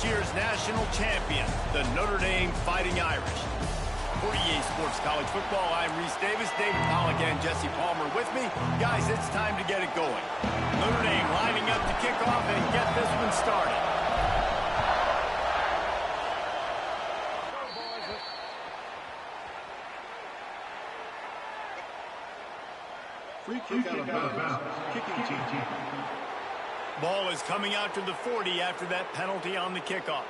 last year's national champion, the Notre Dame Fighting Irish. For EA Sports College Football, I'm Reese Davis, David Pollack, and Jesse Palmer with me. Guys, it's time to get it going. Notre Dame lining up to kick off and get this one started. Free kick out of bounds. Kicking team. Ball is coming out to the 40 after that penalty on the kickoff.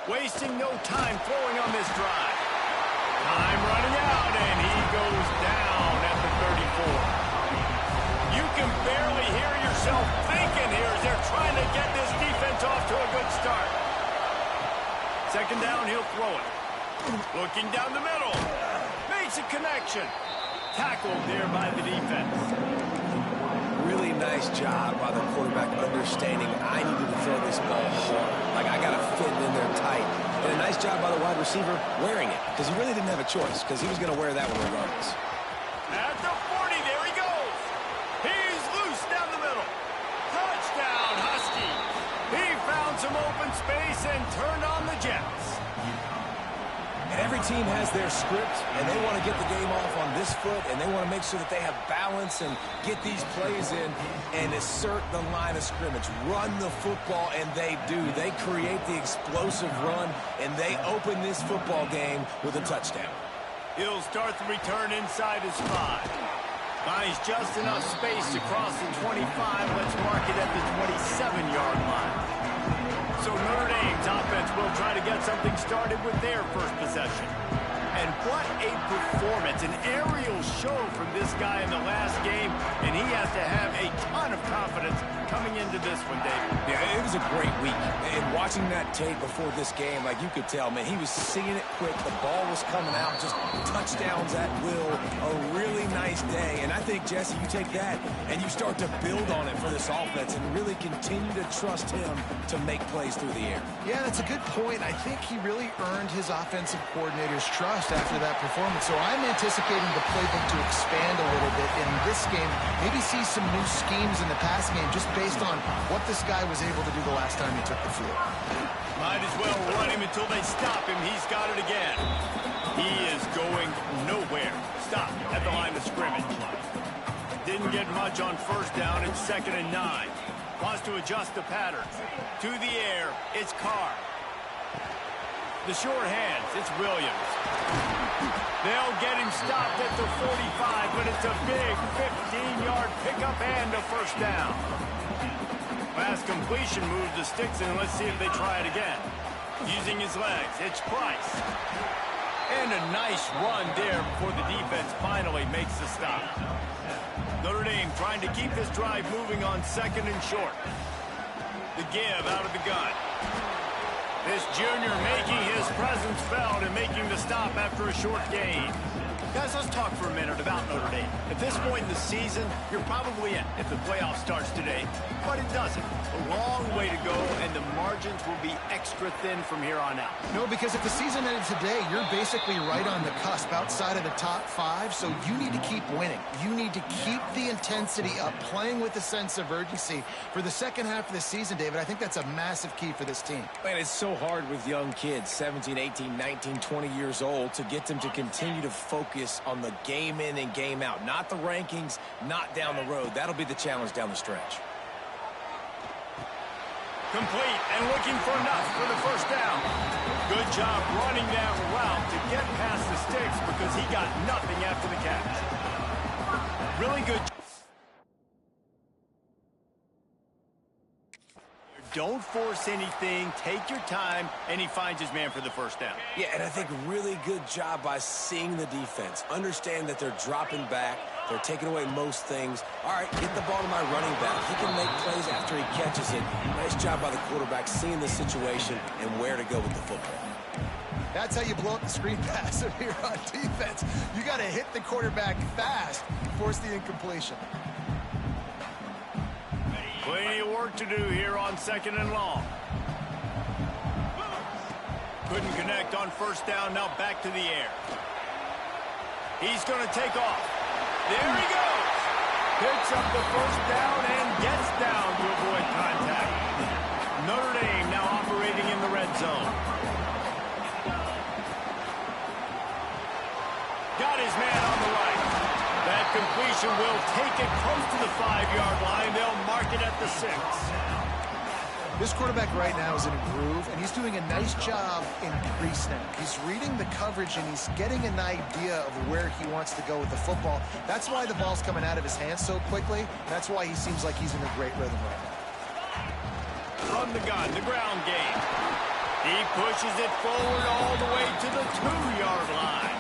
Wasting no time throwing on this drive. Time running out, and he goes down at the 34. You can barely hear yourself thinking here as they're trying to get this defense off to a good start. Second down, he'll throw it. Looking down the middle. Makes a connection. Tackled there by the defense. Really nice job by the quarterback understanding I needed to throw this ball hard. Like, I got to fit it in there tight. And a nice job by the wide receiver wearing it, because he really didn't have a choice, because he was going to wear that one regardless. At the 40, there he goes. He's loose down the middle. Touchdown, Husky. He found some open space and turned on the Jets. And every team has their script, and they want to get the game off on this foot, and they want to make sure that they have balance and get these plays in and assert the line of scrimmage. Run the football, and they do. They create the explosive run, and they open this football game with a touchdown. He'll start the return inside his 5. Finds just enough space to cross the 25. Let's mark it at the 27-yard line. So Notre Dame's offense will try to get something started with their first possession. And what a performance, an aerial show from this guy in the last game, and he has to have a ton of confidence coming into this one, David. Yeah, it was a great week. And watching that tape before this game, like, you could tell, man, he was seeing it quick. The ball was coming out, just touchdowns at will. A really nice day. And I think, Jesse, you take that and you start to build on it for this offense and really continue to trust him to make plays through the air. Yeah, that's a good point. I think he really earned his offensive coordinator's trust after that performance. So I'm anticipating the playbook to expand a little bit in this game. Maybe see some new schemes in the passing game just based on what this guy was able to do the last time he took the field. Might as well run him until they stop him. He's got it again. He is going nowhere. Stop at the line of scrimmage. Didn't get much on first down. It's 2nd and 9. Wants to adjust the pattern. To the air, it's Carr. The short hands, it's Williams. They'll get him stopped at the 45, but it's a big 15-yard pickup and a first down. Last completion moved the sticks, and let's see if they try it again. Using his legs, it's Price. And a nice run there before the defense finally makes the stop. Notre Dame trying to keep this drive moving on 2nd and short. The give out of the gun. This junior making his presence felt and making the stop after a short gain. Guys, let's talk for a minute about Notre Dame. At this point in the season, you're probably in if the playoff starts today, but it doesn't. A long way to go, and the margins will be extra thin from here on out. No, because if the season ended today, you're basically right on the cusp outside of the top 5, so you need to keep winning. You need to keep the intensity up, playing with a sense of urgency. For the second half of the season, David, I think that's a massive key for this team. Man, it's so hard with young kids, 17, 18, 19, 20 years old, to get them to continue to focus on the game in and game out. Not the rankings, not down the road. That'll be the challenge down the stretch. Complete and looking for enough for the first down. Good job running that route to get past the sticks because he got nothing after the catch. Really good. Don't force anything. Take your time, and he finds his man for the first down. Yeah, and I think really good job by seeing the defense. Understand that they're dropping back. They're taking away most things. All right, get the ball to my running back. He can make plays after he catches it. Nice job by the quarterback seeing the situation and where to go with the football. That's how you blow up the screen pass if you're on defense. You got to hit the quarterback fast, force the incompletion. Plenty of work to do here on 2nd and long. Couldn't connect on first down. Now back to the air. He's going to take off. There he goes. Picks up the first down and gets down to avoid contact. Notre Dame now operating in the red zone. Got his man on the right. That completion will take it close to the 5-yard line. They'll mark it at the 6. This quarterback right now is in a groove, and he's doing a nice job in pre-snap. He's reading the coverage, and he's getting an idea of where he wants to go with the football. That's why the ball's coming out of his hands so quickly. That's why he seems like he's in a great rhythm right now. From the gun, the ground game. He pushes it forward all the way to the 2-yard line.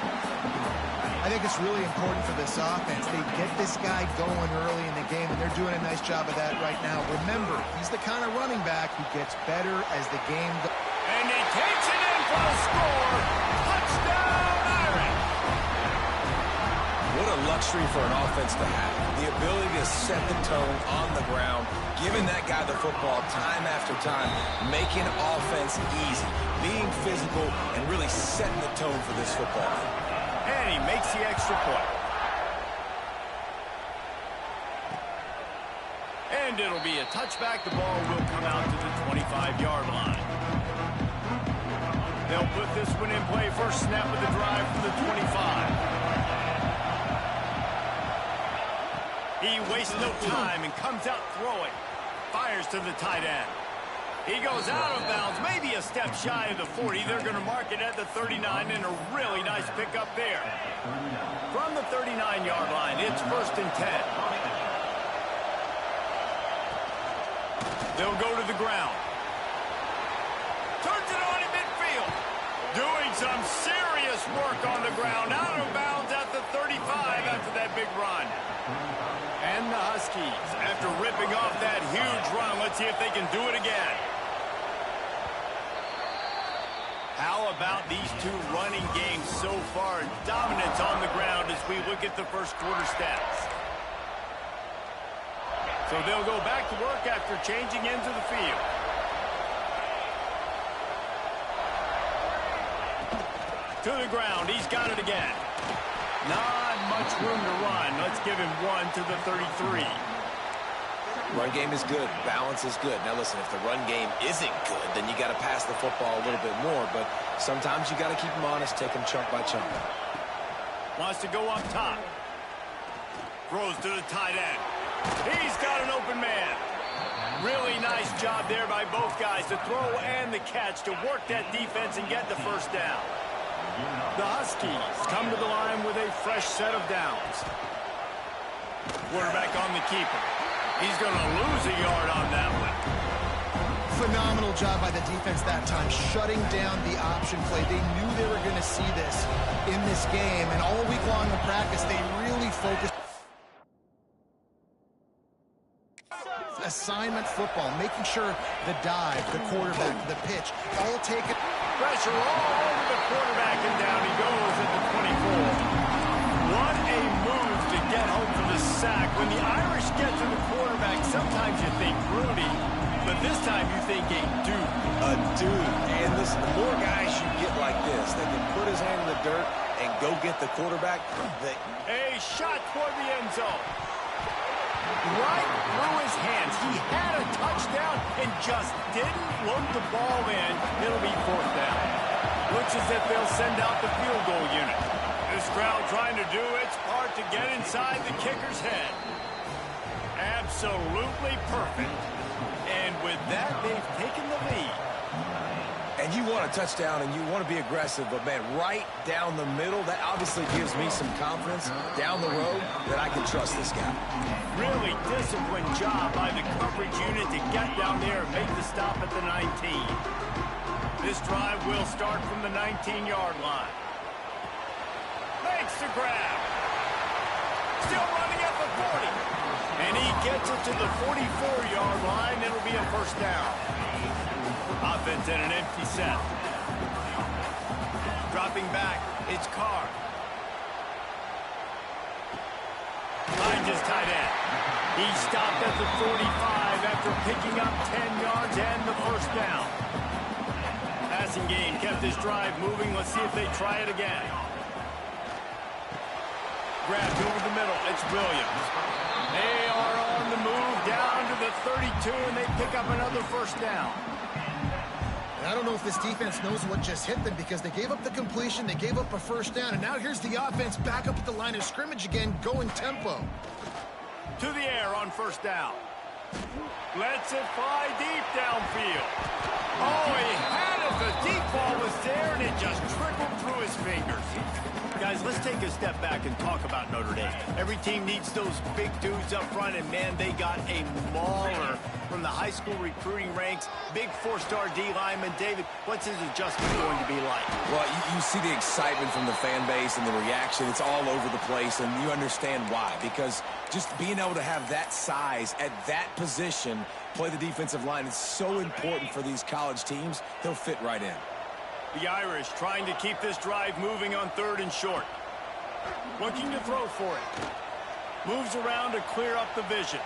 I think it's really important for this offense. They get this guy going early in the game, and they're doing a nice job of that right now. Remember, he's the kind of running back who gets better as the game goes. And he takes it in for the score. Touchdown, Irish! What a luxury for an offense to have. The ability to set the tone on the ground, giving that guy the football time after time, making offense easy, being physical, and really setting the tone for this football game. And he makes the extra point. And it'll be a touchback. The ball will come out to the 25-yard line. They'll put this one in play. First snap of the drive from the 25. He wastes no time and comes out throwing. Fires to the tight end. He goes out of bounds, maybe a step shy of the 40. They're going to mark it at the 39, and a really nice pickup there. From the 39-yard line, it's 1st and 10. They'll go to the ground. Turns it on in midfield. Doing some serious work on the ground. Out of bounds at the 35 after that big run. And the Huskies, after ripping off that huge run, let's see if they can do it again. How about these two running games so far? Dominance on the ground as we look at the first quarter stats. So they'll go back to work after changing into the field. To the ground. He's got it again. Not much room to run. Let's give him one to the 33. Run game is good. Balance is good. Now, listen, if the run game isn't good, then you got to pass the football a little bit more. But sometimes you got to keep them honest, take them chunk by chunk. Wants to go up top. Throws to the tight end. He's got an open man. Really nice job there by both guys to throw and the catch to work that defense and get the first down. The Huskies come to the line with a fresh set of downs. Quarterback on the keeper. He's going to lose a yard on that one. Phenomenal job by the defense that time, shutting down the option play. They knew they were going to see this in this game, and all week long in practice, they really focused. Assignment football, making sure the dive, the quarterback, the pitch, all taken. Pressure all over the quarterback, and down he goes at the 24. What a move to get home for the sack. When the Irish get to the quarterback, sometimes you think Rudy, but this time you think a dude. A dude. And listen, the more guys you get like this that can put his hand in the dirt and go get the quarterback, a shot toward the end zone. Right through his hands. He had a touchdown and just didn't look the ball in. It'll be 4th down. Looks as if they'll send out the field goal unit. This crowd trying to do its part to get inside the kicker's head. Absolutely perfect. And with that, they've taken the lead. And you want a touchdown and you want to be aggressive, but, man, right down the middle, that obviously gives me some confidence down the road that I can trust this guy. Really disciplined job by the coverage unit to get down there and make the stop at the 19. This drive will start from the 19-yard line. Makes the grab. Still running at the 40. And he gets it to the 44-yard line. It'll be a first down. Offense in an empty set. Dropping back, it's Carr. Finds his tight end. He stopped at the 45 after picking up 10 yards and the first down. Passing game kept this drive moving. Let's see if they try it again. Grabbed over the middle. It's Williams. They are on the move down to the 32, and they pick up another first down. And I don't know if this defense knows what just hit them because they gave up the completion, they gave up a first down, and now here's the offense back up at the line of scrimmage again, going tempo. To the air on first down. Lets it fly deep downfield. Oh, he had it. The deep ball was there, and it just trickled through his fingers. Guys, let's take a step back and talk about Notre Dame. Every team needs those big dudes up front, and, man, they got a mauler from the high school recruiting ranks. Big four-star D lineman. David, what's his adjustment going to be like? Well, you see the excitement from the fan base and the reaction. It's all over the place, and you understand why. Because just being able to have that size at that position, play the defensive line, is so important for these college teams. He'll fit right in. The Irish trying to keep this drive moving on 3rd and short. Looking to throw for it. Moves around to clear up the vision.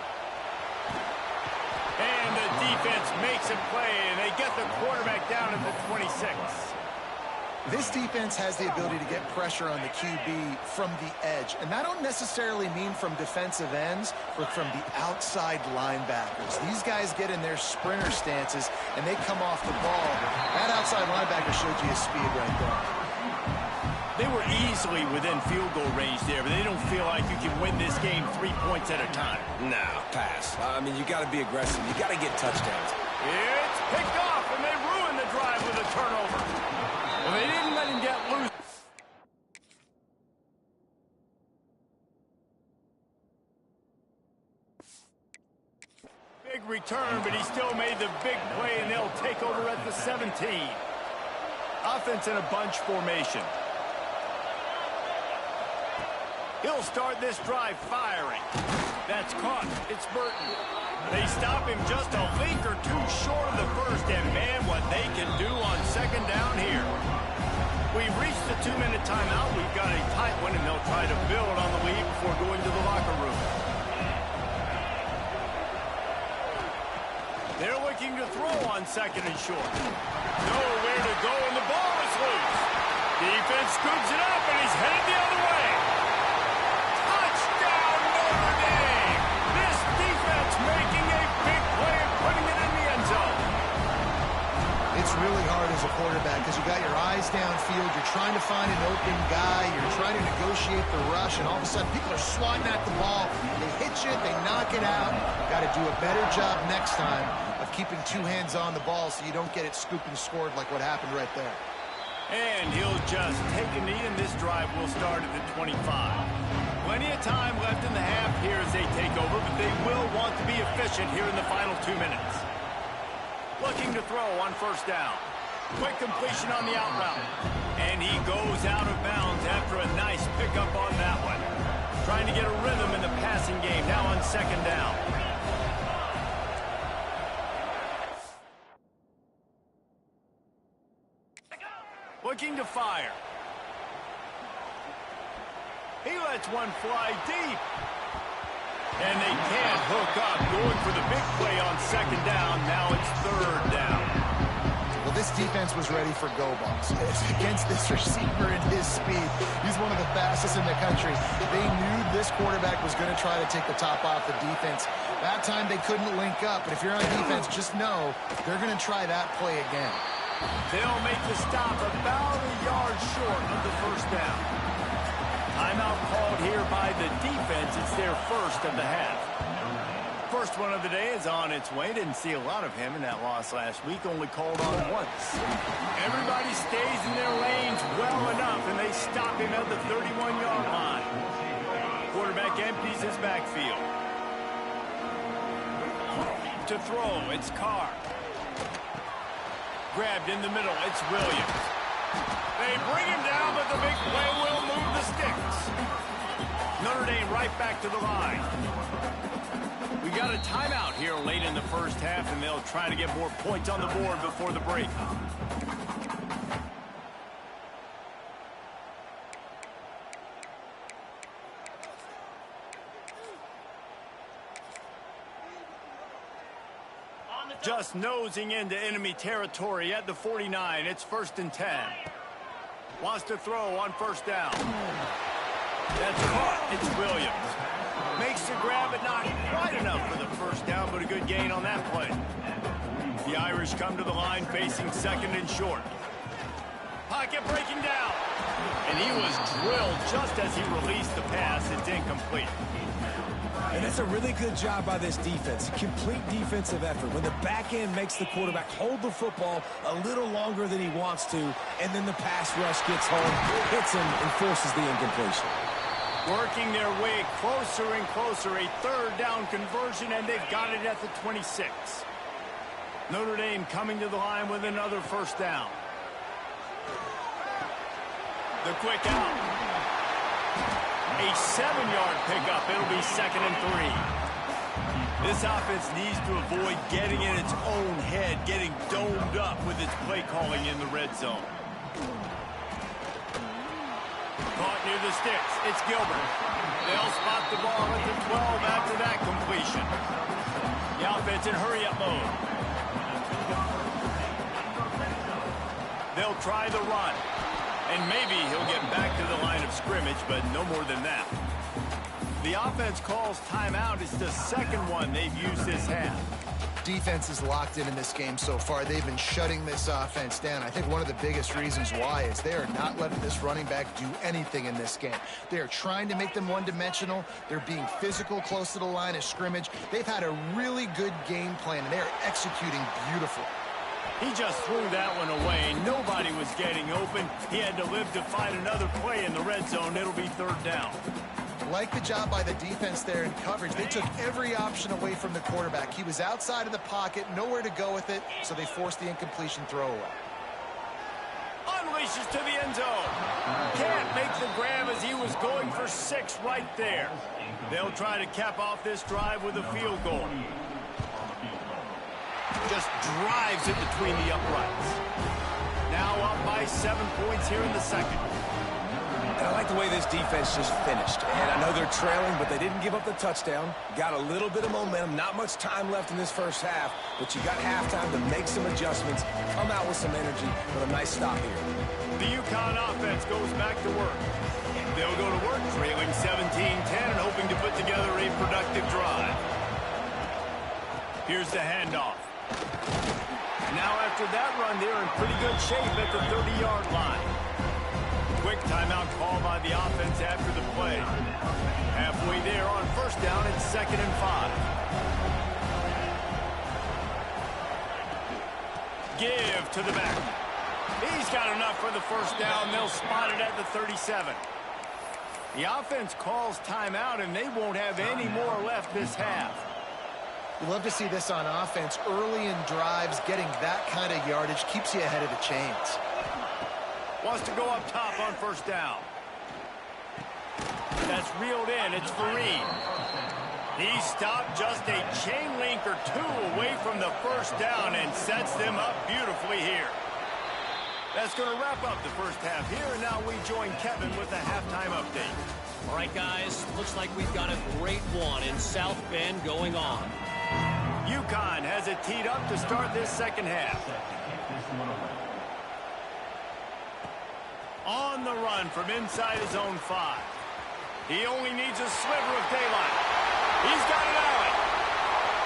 And the defense makes a play, and they get the quarterback down at the 26. This defense has the ability to get pressure on the QB from the edge. And that don't necessarily mean from defensive ends, but from the outside linebackers. These guys get in their sprinter stances, and they come off the ball. That outside linebacker showed you his speed right there. They were easily within field goal range there, but they don't feel like you can win this game 3 points at a time. No, pass. I mean, you got to be aggressive. You got to get touchdowns. It's picked off, and they ruin the drive with a turnover. Well, they didn't let him get loose. Big return, but he still made the big play, and they'll take over at the 17. Offense in a bunch formation. He'll start this drive firing. That's caught. It's Burton. They stop him just a link or two short of the first, and man, what they can do on 2nd down here. We've reached the 2-minute timeout. We've got a tight one, and they'll try to build on the lead before going to the locker room. They're looking to throw on 2nd and short. Nowhere to go, and the ball is loose. Defense scoops it up, and he's headed the other way. Touchdown, Notre Dame! This defense making a big play and putting it in the end zone. It's really hard as a quarterback because you got your eyes downfield. You're trying to find an open guy. You're trying to negotiate the rush, and all of a sudden people are swatting at the ball. They hit you, they knock it out. Got to do a better job next time of keeping 2 hands on the ball so you don't get it scooped and scored like what happened right there. And he'll just take a knee, and this drive will start at the 25. Plenty of time left in the half here as they take over, but they will want to be efficient here in the final 2 minutes. Looking to throw on 1st down. Quick completion on the out route. And he goes out of bounds after a nice pickup on that one. Trying to get a rhythm in the passing game now on 2nd down. Looking to fire. He lets one fly deep. And they can't hook up. Going for the big play on 2nd down. Now it's 3rd down. Well, this defense was ready for go balls. Against this receiver and his speed, he's one of the fastest in the country. They knew this quarterback was going to try to take the top off the defense. That time they couldn't link up, but if you're on defense, just know they're going to try that play again. They'll make the stop about a yard short of the 1st down. Timeout called here by the defense. It's their first of the half. First one of the day is on its way. Didn't see a lot of him in that loss last week. Only called on once. Everybody stays in their lanes well enough, and they stop him at the 31-yard line. Quarterback empties his backfield. To throw, it's Carr. Grabbed in the middle, it's Williams. They bring him down, but the big play will move the sticks. Notre Dame right back to the line. We got a timeout here late in the first half, and they'll try to get more points on the board before the break. Just nosing into enemy territory at the 49. It's 1st and 10. Wants to throw on first down. That's caught. It's Williams. Makes the grab, but not quite enough for the first down, but a good gain on that play. The Irish come to the line facing 2nd and short. Pocket breaking down. And he was drilled just as he released the pass. It's incomplete. And that's a really good job by this defense. Complete defensive effort. When the back end makes the quarterback hold the football a little longer than he wants to, and then the pass rush gets home, hits him, and forces the incompletion. Working their way closer and closer. A 3rd down conversion, and they've got it at the 26. Notre Dame coming to the line with another first down. The quick out. A 7-yard pickup. It'll be 2nd and 3. This offense needs to avoid getting in its own head, getting domed up with its play calling in the red zone. Caught near the sticks. It's Gilbert. They'll spot the ball at the 12 after that completion. The offense in hurry-up mode. They'll try the run. And maybe he'll get back to the line of scrimmage, but no more than that. The offense calls timeout. It's the 2nd one they've used this half. Defense is locked in this game so far. They've been shutting this offense down. I think one of the biggest reasons why is they are not letting this running back do anything in this game. They are trying to make them one-dimensional. They're being physical close to the line of scrimmage. They've had a really good game plan, and they are executing beautifully. He just threw that one away. Nobody was getting open. He had to live to find another play in the red zone. It'll be 3rd down. Like the job by the defense there in coverage. They took every option away from the quarterback. He was outside of the pocket, nowhere to go with it, so they forced the incompletion throwaway. Unleashes to the end zone. Can't make the grab as he was going for 6 right there. They'll try to cap off this drive with a field goal. Just drives it between the uprights. Now up by 7 points here in the 2nd. And I like the way this defense just finished. And I know they're trailing, but they didn't give up the touchdown. Got a little bit of momentum. Not much time left in this first half, but you got halftime to make some adjustments, come out with some energy, but a nice stop here. The UConn offense goes back to work. They'll go to work trailing 17-10 and hoping to put together a productive drive. Here's the handoff. Now after that run, they're in pretty good shape at the 30-yard line. Quick timeout call by the offense after the play. Halfway there on first down, it's 2nd and 5. Give to the back. He's got enough for the first down. They'll spot it at the 37. The offense calls timeout, and they won't have any more left this half. You love to see this on offense. Early in drives, getting that kind of yardage keeps you ahead of the chains. Wants to go up top on first down. That's reeled in. It's Fareed. He stopped just a chain link or 2 away from the first down and sets them up beautifully here. That's going to wrap up the first half here, and now we join Kevin with the halftime update. All right, guys, looks like we've got a great one in South Bend going on. UConn has it teed up to start this 2nd half. On the run from inside his own 5. He only needs a sliver of daylight. He's got it out.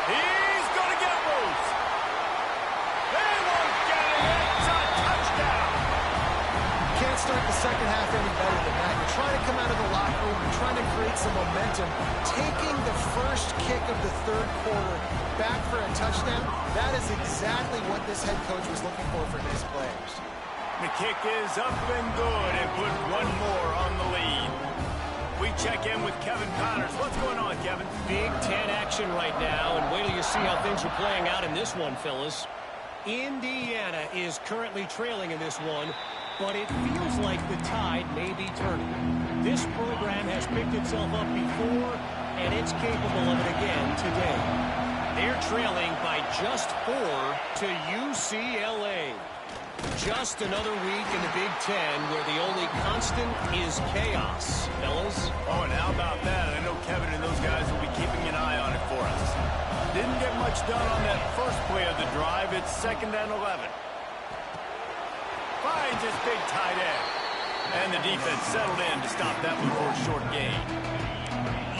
He's going to get loose. They won't get it. It's a touchdown. Can't start the 2nd half any better than that. You're trying to come out of the locker room. You're trying to create some momentum. Taking the first kick of the third quarter back for a touchdown, that is exactly what this head coach was looking for his players. The kick is up and good and put one more on the lead. We check in with Kevin Connors. What's going on, Kevin? Big Ten action right now, and wait till you see how things are playing out in this one, fellas. Indiana is currently trailing in this one, but it feels like the tide may be turning. This program has picked itself up before, and it's capable of it again today. They're trailing by just 4 to UCLA. Just another week in the Big Ten where the only constant is chaos, fellas. Oh, and how about that? I know Kevin and those guys will be keeping an eye on it for us. Didn't get much done on that first play of the drive. It's 2nd and 11. Finds his big tight end. And the defense settled in to stop that one for a short gain.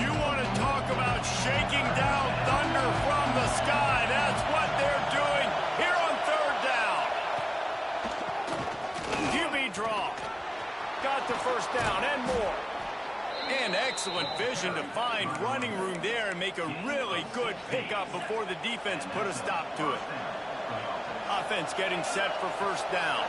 You want to talk about shaking down thunder from the sky. That's what they're doing here on 3rd down. QB draw. Got the first down and more. And excellent vision to find running room there and make a really good pickup before the defense put a stop to it. Offense getting set for 1st down.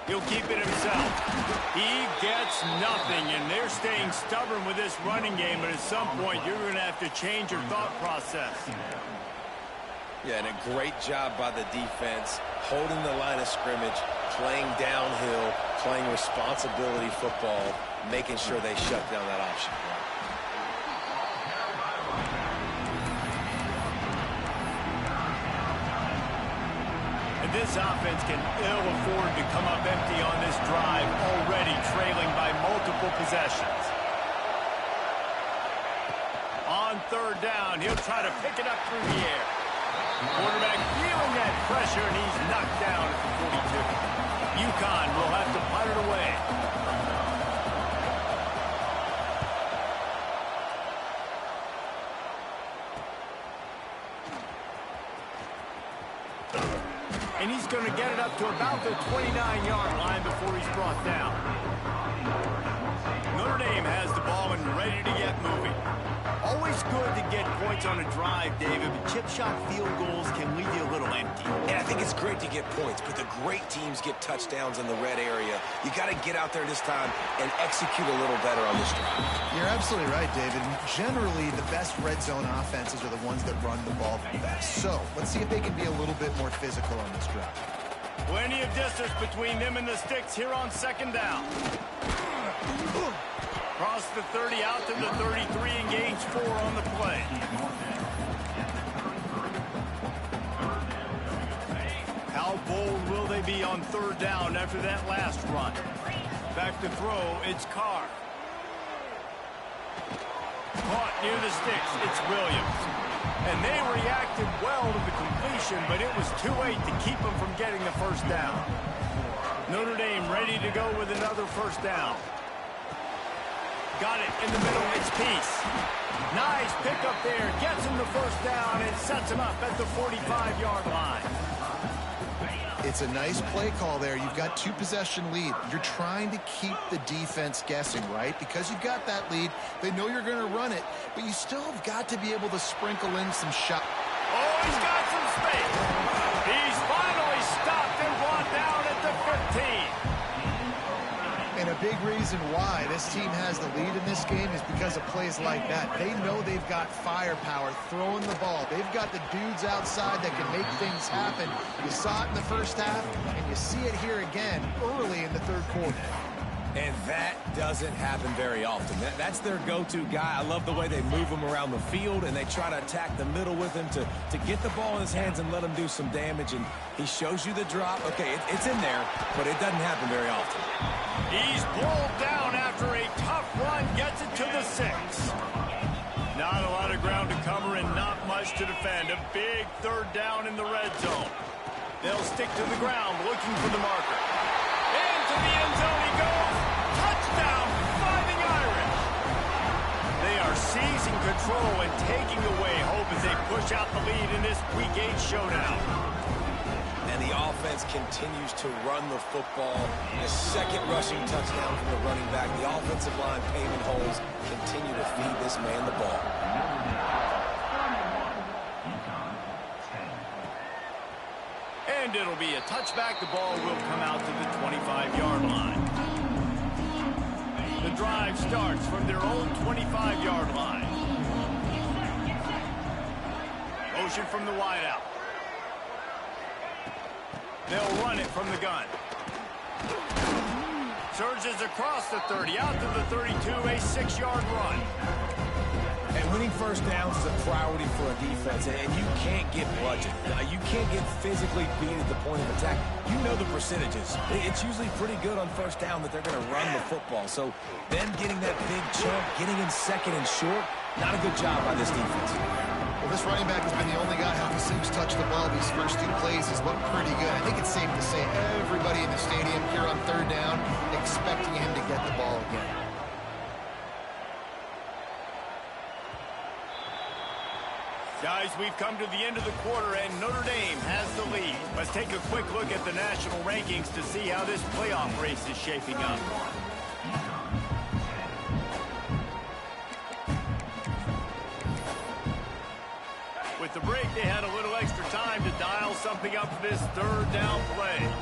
He'll keep it himself. He gets nothing, and they're staying stubborn with this running game, but at some point you're going to have to change your thought process. Yeah, and a great job by the defense, holding the line of scrimmage, playing downhill, playing responsibility football, making sure they shut down that option. And this offense can ill afford to come up empty on this drive, already trailing by multiple possessions. On 3rd down, he'll try to pick it up through the air. Quarterback feeling that pressure, and he's knocked down at the 42. UConn will have to punt it away. And he's going to get it up to about the 29-yard line before he's brought down. Notre Dame has the ball and ready to get moving. Always good to get points on a drive, David, but chip shot field goals can leave you a little empty. And I think it's great to get points, but the great teams get touchdowns in the red area. You got to get out there this time and execute a little better on this drive. You're absolutely right, David. Generally, the best red zone offenses are the ones that run the ball the best. So let's see if they can be a little bit more physical on this drive. Plenty of distance between them and the sticks here on 2nd down. Across the 30 out to the 33 and gains 4 on the play. How bold will they be on 3rd down after that last run? Back to throw, it's Carr. Caught near the sticks, it's Williams. And they reacted well to the completion, but it was too late to keep them from getting the 1st down. Notre Dame ready to go with another 1st down. Got it in the middle, it's Peace. Nice pickup there, gets him the 1st down and sets him up at the 45-yard line. It's a nice play call there. You've got 2-possession lead. You're trying to keep the defense guessing, right? Because you've got that lead, they know you're going to run it, but you still have got to be able to sprinkle in some shots. Oh, he's got some space. He's finally stopped and brought down at the 15. And a big reason why this team has the lead in this game is because of plays like that. They know they've got firepower throwing the ball. They've got the dudes outside that can make things happen. You saw it in the 1st half, and you see it here again early in the 3rd quarter. And that doesn't happen very often. That's their go-to guy. I love the way they move him around the field, and they try to attack the middle with him to get the ball in his hands and let him do some damage. And he shows you the drop. Okay, it's in there, but it doesn't happen very often. He's pulled down after a tough run, gets it to the 6. Not a lot of ground to cover and not much to defend. A big 3rd down in the red zone. They'll stick to the ground looking for the marker. Into the end zone he goes. Touchdown, Fighting Irish. They are seizing control and taking away hope as they push out the lead in this Week 8 showdown. And the offense continues to run the football. A second rushing touchdown from the running back. The offensive line paving holes continue to feed this man the ball. And it'll be a touchback. The ball will come out to the 25-yard line. The drive starts from their own 25-yard line. Motion from the wideout. They'll run it from the gun. Surges across the 30, out to the 32, a 6-yard run. And winning first downs is a priority for a defense, and you can't get bludgeoned. You can't get physically beat at the point of attack. You know the percentages. It's usually pretty good on first down that they're going to run the football. So them getting that big chunk, getting in second and short, not a good job by this defense. Well, this running back has been the only guy who seems to touch the ball these first two plays. He's looked pretty good. I think it's safe to say everybody in the stadium here on third down expecting him to get the ball again. Guys, we've come to the end of the quarter, and Notre Dame has the lead. Let's take a quick look at the national rankings to see how this playoff race is shaping up. With the break, they had a little extra time to dial something up for this third down play.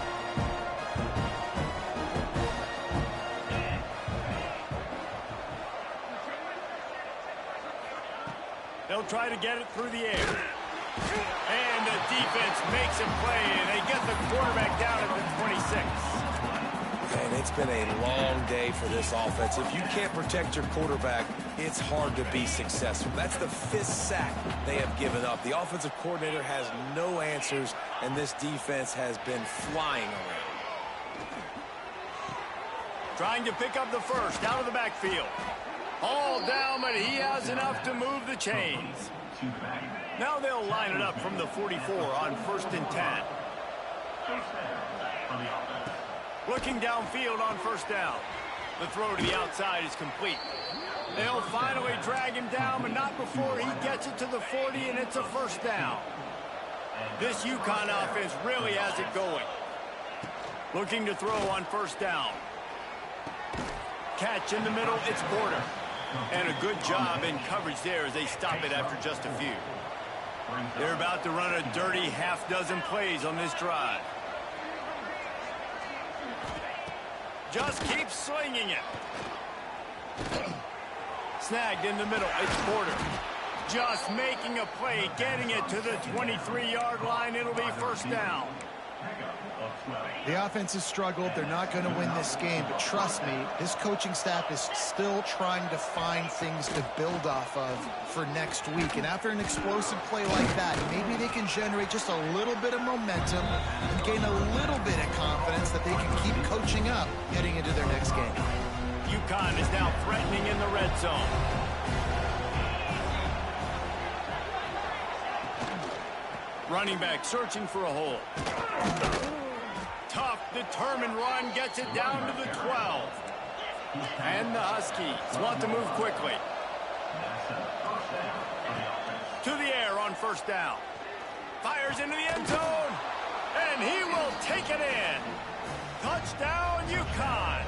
They'll try to get it through the air. And the defense makes a play, and they get the quarterback down at the 26. And it's been a long day for this offense. If you can't protect your quarterback, it's hard to be successful. That's the 5th sack they have given up. The offensive coordinator has no answers, and this defense has been flying around. Trying to pick up the first out of the backfield. All down, but he has enough to move the chains. Now they'll line it up from the 44 on 1st and 10. Looking downfield on first down. The throw to the outside is complete. They'll finally drag him down, but not before he gets it to the 40, and it's a first down. This UConn offense really has it going. Looking to throw on first down. Catch in the middle, it's Porter. And a good job in coverage there as they stop it after just a few. They're about to run a dirty half-dozen plays on this drive. Just keep slinging it. Snagged in the middle, it's Porter. Just making a play, getting it to the 23-yard line. It'll be first down. The offense has struggled. They're not going to win this game, but trust me, this coaching staff is still trying to find things to build off of for next week. And after an explosive play like that, maybe they can generate just a little bit of momentum and gain a little bit of confidence that they can keep coaching up heading into their next game. UConn is now threatening in the red zone. Running back searching for a hole. Tough, determined run, gets it down to the 12. And the Huskies want to move quickly. To the air on first down. Fires into the end zone. And he will take it in. Touchdown, UConn.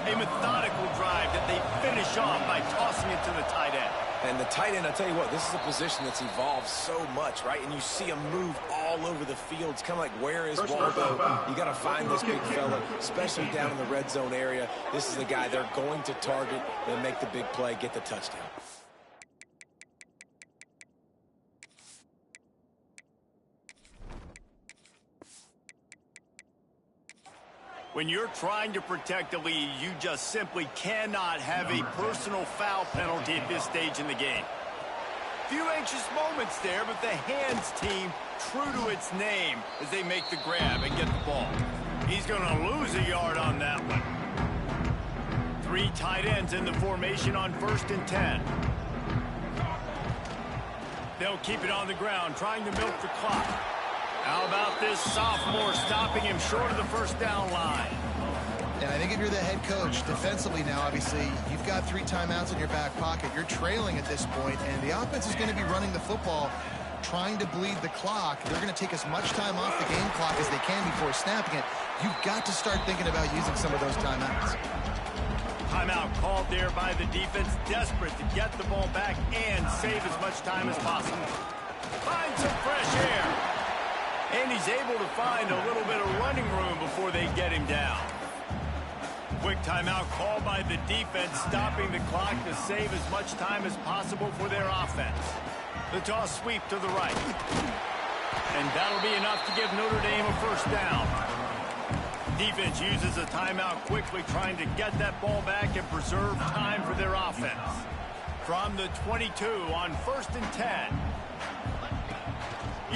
A methodical drive that they finish off by tossing it to the tight end. And the tight end, I'll tell you what, this is a position that's evolved so much, right? And you see him move all over the field. It's kind of like, where is Waldo? You got to find this big fella, especially down in the red zone area. This is the guy they're going to target and make the big play, get the touchdown. When you're trying to protect a lead, you just simply cannot have a personal foul penalty at this stage in the game. Few anxious moments there, but the hands team true to its name as they make the grab and get the ball. He's going to lose a yard on that one. 3 tight ends in the formation on 1st and 10. They'll keep it on the ground, trying to milk the clock. How about this sophomore stopping him short of the first down line? And I think if you're the head coach, defensively now, obviously, you've got 3 timeouts in your back pocket. You're trailing at this point, and the offense is going to be running the football, trying to bleed the clock. They're going to take as much time off the game clock as they can before snapping it. You've got to start thinking about using some of those timeouts. Timeout called there by the defense, desperate to get the ball back and save as much time as possible. Find some fresh air. And he's able to find a little bit of running room before they get him down. Quick timeout called by the defense, stopping the clock to save as much time as possible for their offense. The toss sweep to the right. And that'll be enough to give Notre Dame a first down. Defense uses a timeout quickly, trying to get that ball back and preserve time for their offense. From the 22 on 1st and 10.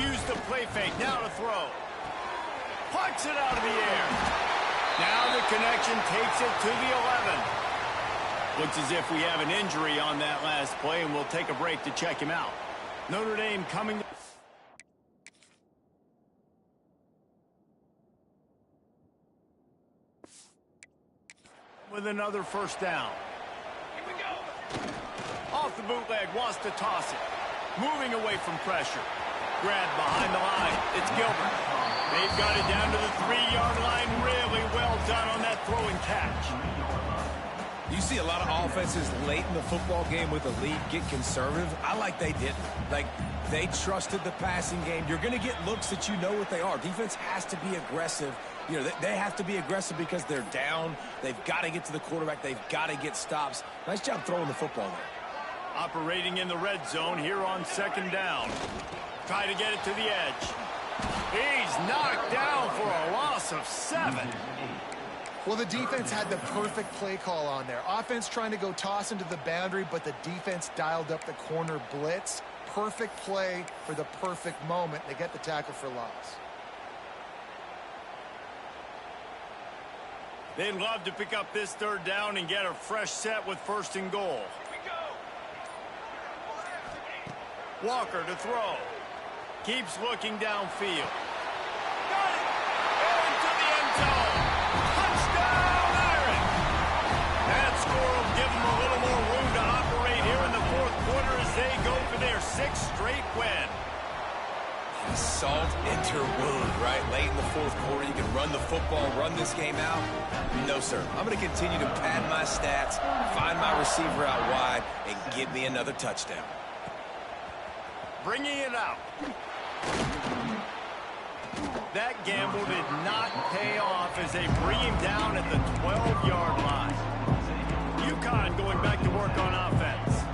Use the play fake, now to throw. Pucks it out of the air. Now the connection takes it to the 11. Looks as if we have an injury on that last play, and we'll take a break to check him out. Notre Dame coming with another first down. Here we go. Off the bootleg, wants to toss it. Moving away from pressure. Grab behind the line. It's Gilbert. They've got it down to the 3-yard line. Really well done on that throw and catch. You see a lot of offenses late in the football game with a lead get conservative. I like they didn't. Like, they trusted the passing game. You're going to get looks that you know what they are. Defense has to be aggressive. You know, they have to be aggressive because they're down. They've got to get to the quarterback. They've got to get stops. Nice job throwing the football there. Operating in the red zone here on 2nd down. Try to get it to the edge. He's knocked down for a loss of 7. Well, the defense had the perfect play call on there. Offense trying to go toss into the boundary, but the defense dialed up the corner blitz. Perfect play for the perfect moment. They get the tackle for loss. They'd love to pick up this 3rd down and get a fresh set with 1st and goal. Walker to throw. Keeps looking downfield. Got it! Into the end zone. Touchdown, Iron! That score will give them a little more room to operate here in the 4th quarter as they go for their 6th straight win. Salt into wound, right? Late in the 4th quarter, you can run the football, run this game out. No, sir. I'm going to continue to pad my stats, find my receiver out wide, and give me another touchdown. Bringing it out. That gamble did not pay off as they bring him down at the 12-yard line. UConn going back to work on offense.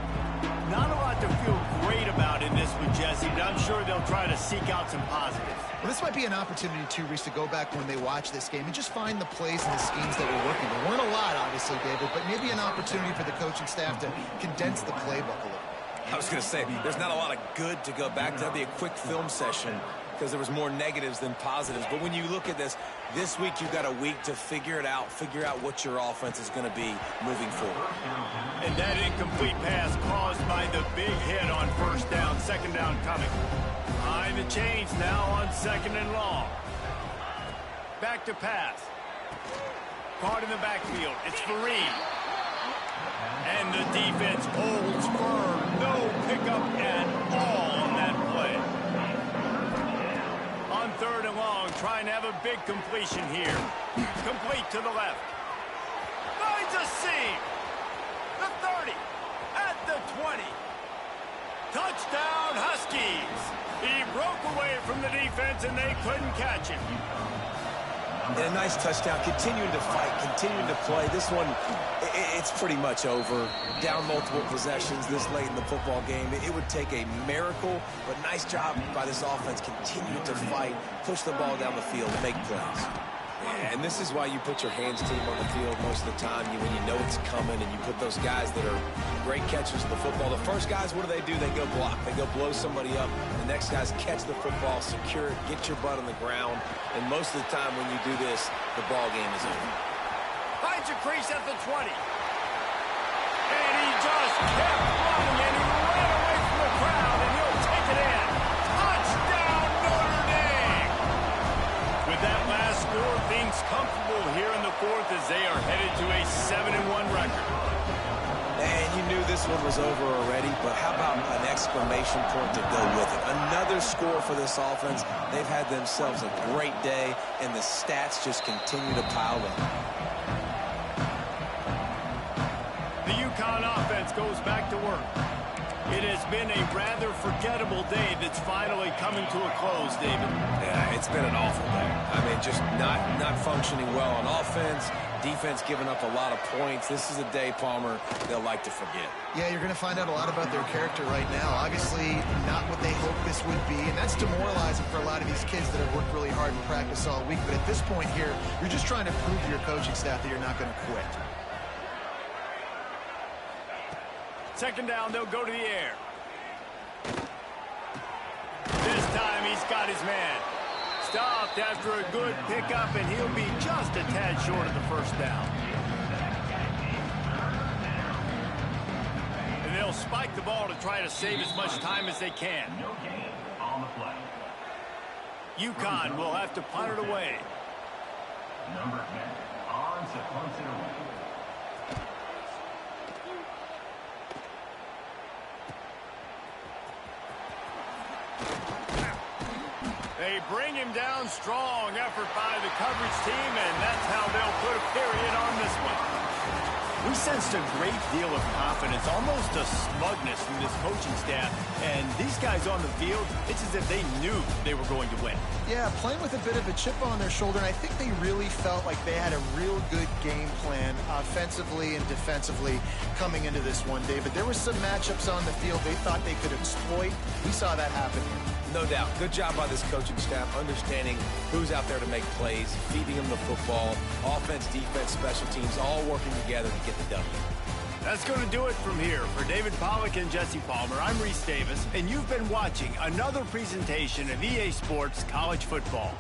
Not a lot to feel great about in this with Jesse, but I'm sure they'll try to seek out some positives. Well, this might be an opportunity, too, Reese, to go back when they watch this game and just find the plays and the schemes that were working. There weren't a lot, obviously, David, but maybe an opportunity for the coaching staff to condense the playbook a little. I was going to say, there's not a lot of good to go back to. That'd be a quick film session because there was more negatives than positives. But when you look at this week you've got a week to figure out what your offense is going to be moving forward. And that incomplete pass caused by the big hit on 1st down, 2nd down coming. Behind the chains now on 2nd and long. Back to pass. Caught in the backfield. It's Fareed. And the defense holds firm. No pickup at all on that play. On 3rd and long, trying to have a big completion here. Complete to the left. Finds a seam. The 30. At the 20. Touchdown, Huskies. He broke away from the defense, and they couldn't catch him. And a nice touchdown, continuing to fight, continuing to play. This one, it's pretty much over. Down multiple possessions this late in the football game. It would take a miracle, but nice job by this offense continuing to fight, push the ball down the field, make plays. And this is why you put your hands team on the field most of the time. When you know it's coming and you put those guys that are great catchers of the football. The first guys, what do? They go block. They go blow somebody up. The next guys catch the football, secure it, get your butt on the ground. And most of the time when you do this, the ball game is over. Finds a crease at the 20. And he just kept running, and he ran away from the crowd, and he'll take it in. Touchdown, Notre Dame! With that last score, things comfortable here in the 4th as they are headed to a 7-1 record. And you knew this one was over already, but how about an exclamation point to go with it? Another score for this offense. They've had themselves a great day, and the stats just continue to pile up. The UConn offense goes back to work. It has been a rather forgettable day that's finally coming to a close, David. Yeah, it's been an awful day. I mean, just not functioning well on offense. Defense giving up a lot of points. This is a day, Palmer, they'll like to forget. Yeah, you're going to find out a lot about their character right now. Obviously, not what they hoped this would be, and that's demoralizing for a lot of these kids that have worked really hard in practice all week. But at this point here, you're just trying to prove to your coaching staff that you're not going to quit. Second down, they'll go to the air. This time he's got his man. Stopped after a good pickup, and he'll be just a tad short of the first down. And they'll spike the ball to try to save as much time as they can. No gain on the play. UConn will have to punt it away. Number 10 on to punt it away. They bring him down. Strong effort by the coverage team, and that's how they'll put a period on this one. We sensed a great deal of confidence, almost a smugness from this coaching staff. And these guys on the field, it's as if they knew they were going to win. Yeah, playing with a bit of a chip on their shoulder, and I think they really felt like they had a real good game plan offensively and defensively coming into this one, David. There were some matchups on the field they thought they could exploit. We saw that happen here. No doubt. Good job by this coaching staff, understanding who's out there to make plays, feeding them the football, offense, defense, special teams, all working together to get the W. That's going to do it from here. For David Pollack and Jesse Palmer, I'm Reese Davis, and you've been watching another presentation of EA Sports College Football.